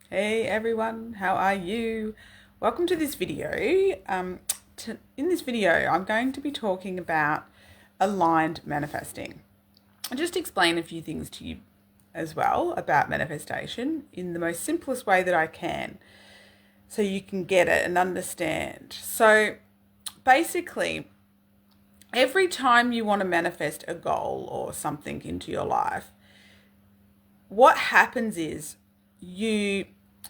Hey everyone, how are you? Welcome to this video. In this video, I'm going to be talking about aligned manifesting. I'll just explain a few things to you as well about manifestation in the most simplest way that I can so you can get it and understand. So basically, every time you want to manifest a goal or something into your life, what happens is you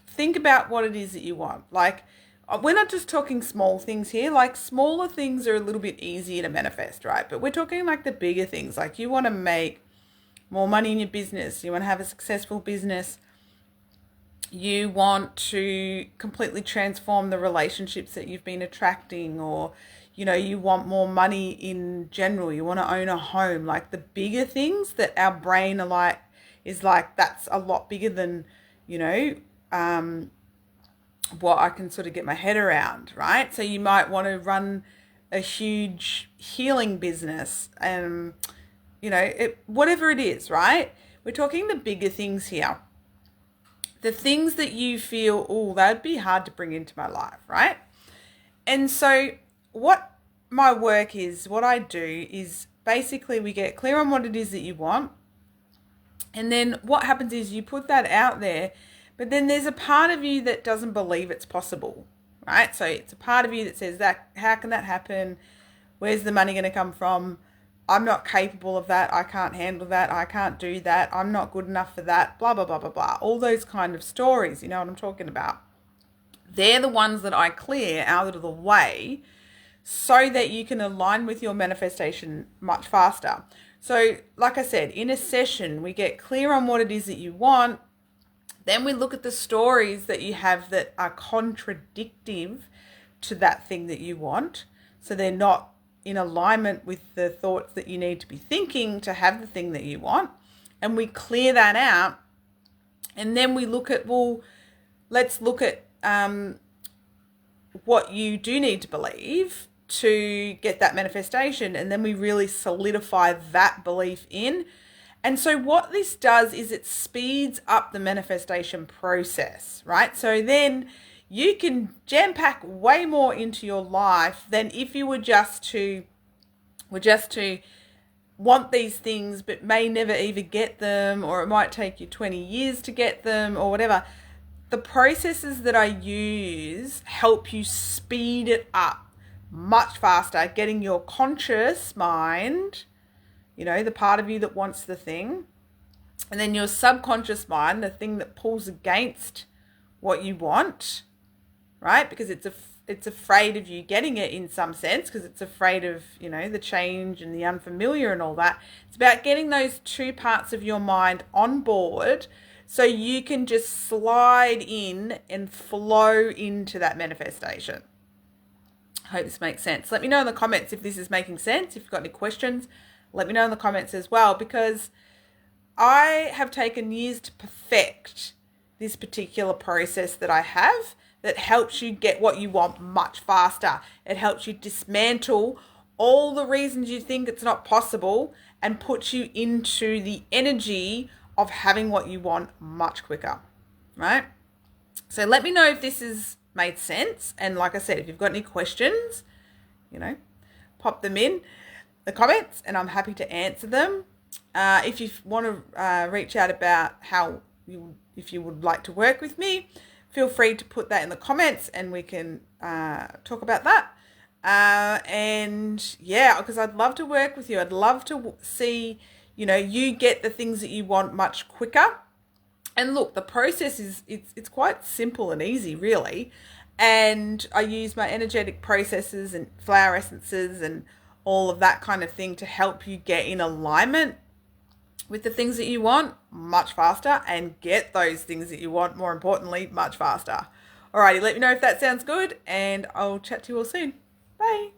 think about what it is that you want. Like, we're not just talking small things here. Like, smaller things are a little bit easier to manifest, right? But we're talking like the bigger things. Like, you want to make more money in your business. You want to have a successful business. You want to completely transform the relationships that you've been attracting, or you want more money in general. You want to own a home. Like, the bigger things that our brain is like, that's a lot bigger than what I can sort of get my head around, right? So you might want to run a huge healing business, whatever it is, right? We're talking the bigger things here. The things that you feel, oh, that'd be hard to bring into my life, right? And so what my work is, what I do is basically we get clear on what it is that you want. And then what happens is you put that out there, but then there's a part of you that doesn't believe it's possible, right? So it's a part of you that says, that how can that happen? Where's the money going to come from? I'm not capable of that. I can't handle that. I can't do that. I'm not good enough for that. Blah, blah, blah, blah, blah. All those kind of stories, you know what I'm talking about? They're the ones that I clear out of the way so that you can align with your manifestation much faster. So, like I said, in a session, we get clear on what it is that you want. Then we look at the stories that you have that are contradictive to that thing that you want. So they're not in alignment with the thoughts that you need to be thinking to have the thing that you want. And we clear that out. And then we look at, let's look at what you do need to believe to get that manifestation. And then we really solidify that belief in. And so what this does is it speeds up the manifestation process, right? So then you can jam pack way more into your life than if you were just to want these things but may never even get them, or it might take you 20 years to get them or whatever. The processes that I use help you speed it up much faster, getting your conscious mind, the part of you that wants the thing, and then your subconscious mind, the thing that pulls against what you want, right? Because it's afraid of you getting it in some sense, because it's afraid of, the change and the unfamiliar and all that. It's about getting those two parts of your mind on board so you can just slide in and flow into that manifestation. I hope this makes sense. Let me know in the comments if this is making sense. If you've got any questions, let me know in the comments as well, because I have taken years to perfect this particular process that I have that helps you get what you want much faster. It helps you dismantle all the reasons you think it's not possible and puts you into the energy of having what you want much quicker, right? So let me know if this has made sense. And like I said, if you've got any questions, pop them in the comments and I'm happy to answer them. If you want to reach out about if you would like to work with me, feel free to put that in the comments and we can talk about that. Because I'd love to work with you. I'd love to see, you get the things that you want much quicker. And look, the process it's quite simple and easy, really. And I use my energetic processes and flower essences and all of that kind of thing to help you get in alignment with the things that you want much faster and get those things that you want, more importantly, much faster. Alrighty, let me know if that sounds good and I'll chat to you all soon. Bye.